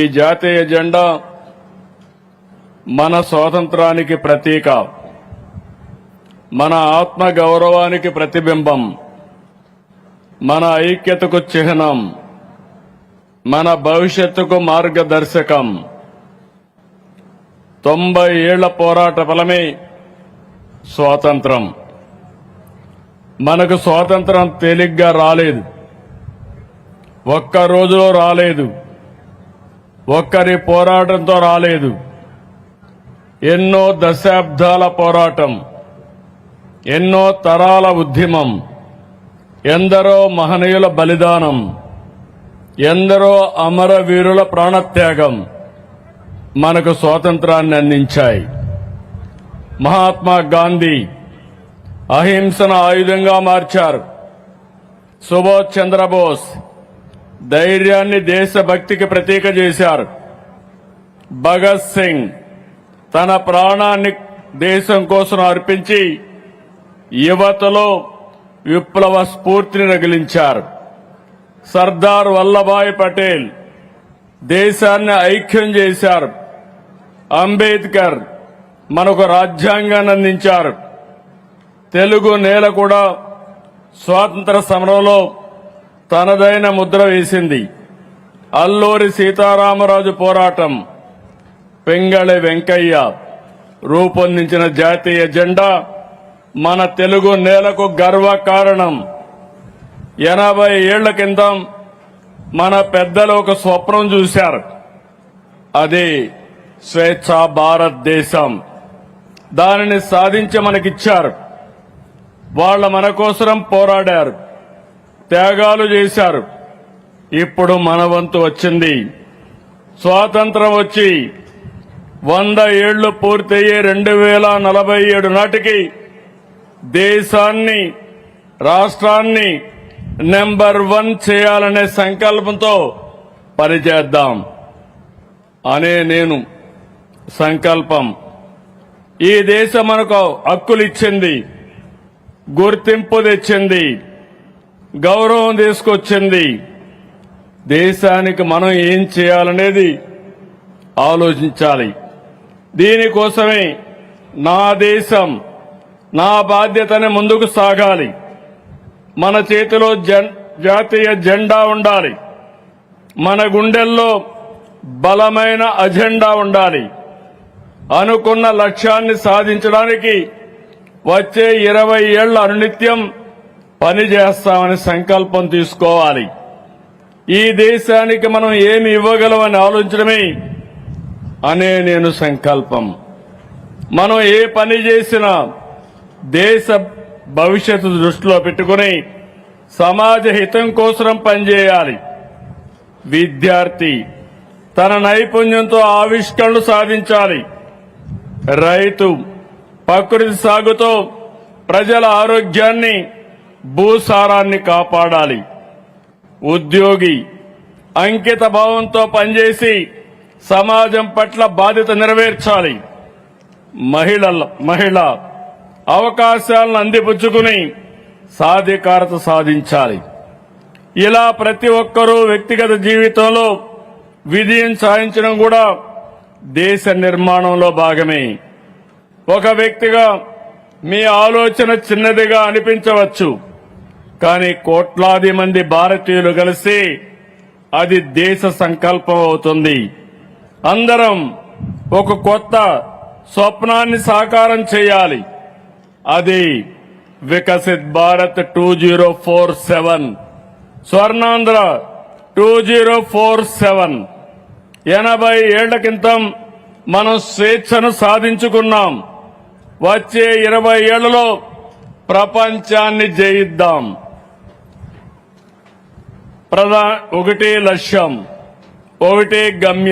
ఈ జాతీయ జెండా మన స్వాతంత్రానికి ప్రతీక, మన ఆత్మ గౌరవానికి ప్రతిబింబం, మన ఐక్యతకు చిహ్నం, మన భవిష్యత్తుకు మార్గదర్శకం. 90 ఏళ్ల పోరాట ఫలమే స్వాతంత్రం. మనకు స్వాతంత్రం తేలిగ్గా రాలేదు, ఒక్క రోజులో రాలేదు, ఒక్కరి పోరాటంతో రాలేదు. ఎన్నో దశాబ్దాల పోరాటం, ఎన్నో తరాల ఉద్యమం, ఎందరో మహనీయుల బలిదానం, ఎందరో అమరవీరుల ప్రాణత్యాగం మనకు స్వాతంత్రాన్ని అందించాయి. మహాత్మా గాంధీ అహింసను ఆయుధంగా మార్చారు. సుభాష్ చంద్రబోస్ ధైర్యాన్ని దేశభక్తికి ప్రతీక చేశారు. భగత్ సింగ్ తన ప్రాణాన్ని దేశం కోసం అర్పించి యువతలో విప్లవ స్ఫూర్తిని రగిలించారు. సర్దార్ వల్లభాయ్ పటేల్ దేశాన్ని ఐక్యం చేశారు. అంబేద్కర్ మనకు రాజ్యాంగాన్ని అందించారు. తెలుగు నేల కూడా స్వాతంత్ర సమరంలో తనదైన ముద్ర వేసింది. అల్లూరి సీతారామరాజు పోరాటం, పింగళి వెంకయ్య రూపొందించిన జాతీయ జెండా మన తెలుగు నేలకు గర్వకారణం. 80 ఏళ్ల కిందం మన పెద్దలు ఒక స్వప్నం చూశారు. అది స్వేచ్ఛా భారతదేశం. దానిని సాధించి మనకిచ్చారు. వాళ్ళ మన కోసం పోరాడారు, త్యాగాలు చేశారు. ఇప్పుడు మన వంతు వచ్చింది. స్వాతంత్రం వచ్చి 100 ఏళ్లు పూర్తయ్యే 2047 నాటికి దేశాన్ని, రాష్ట్రాన్ని నెంబర్ 1 చేయాలనే సంకల్పంతో పనిచేద్దాం అనే నేను సంకల్పం. ఈ దేశం మనకు హక్కులిచ్చింది, గుర్తింపు తెచ్చింది, గౌరవం తీసుకొచ్చింది. దేశానికి మనం ఏం చేయాలనేది ఆలోచించాలి. దీనికోసమే నా దేశం, నా బాధ్యతని ముందుకు సాగాలి. మన చేతిలో జాతీయ జెండా ఉండాలి. మన గుండెల్లో బలమైన అజెండా ఉండాలి. అనుకున్న లక్ష్యాన్ని సాధించడానికి వచ్చే 20 ఏళ్ల అనునిత్యం పనిచేస్తామని సంకల్పం తీసుకోవాలి. ఈ దేశానికి మనం ఏమి ఇవ్వగలమని ఆలోచించడమే అనే నేను సంకల్పం. మనం ఏ పని చేసినా దేశ భవిష్యత్తు దృష్టిలో పెట్టుకుని సమాజ హితం కోసం పనిచేయాలి. విద్యార్థి తన నైపుణ్యంతో ఆవిష్కరణలు సాధించాలి. రైతు ప్రకృతి సాగుతో ప్రజల ఆరోగ్యాన్ని, భూసారాన్ని కాపాడాలి. ఉద్యోగి అంకిత భావంతో పనిచేసి సమాజం పట్ల బాధ్యత నెరవేర్చాలి. మహిళ అవకాశాలను అందిపుచ్చుకుని సాధికారత సాధించాలి. ఇలా ప్రతి ఒక్కరూ వ్యక్తిగత జీవితంలో విజయం సాధించడం కూడా దేశ నిర్మాణంలో భాగమే. ఒక వ్యక్తిగా మీ ఆలోచన చిన్నదిగా అనిపించవచ్చు, కానీ కోట్లాది మంది భారతీయులు కలిసి అది దేశ సంకల్పం అవుతుంది. అందరం ఒక కొత్త స్వప్నాన్ని సాకారం చేయాలి. అది వికసిత్ భారత్ 2047, స్వర్ణాంధ్ర 2047. 80 ఏళ్ల క్రితం మనం స్వేచ్ఛను సాధించుకున్నాం. వచ్చే 20 ఏళ్లలో ప్రపంచాన్ని జయిద్దాం. ఒకటే లక్ష్యం, ఒకటే గమ్యం.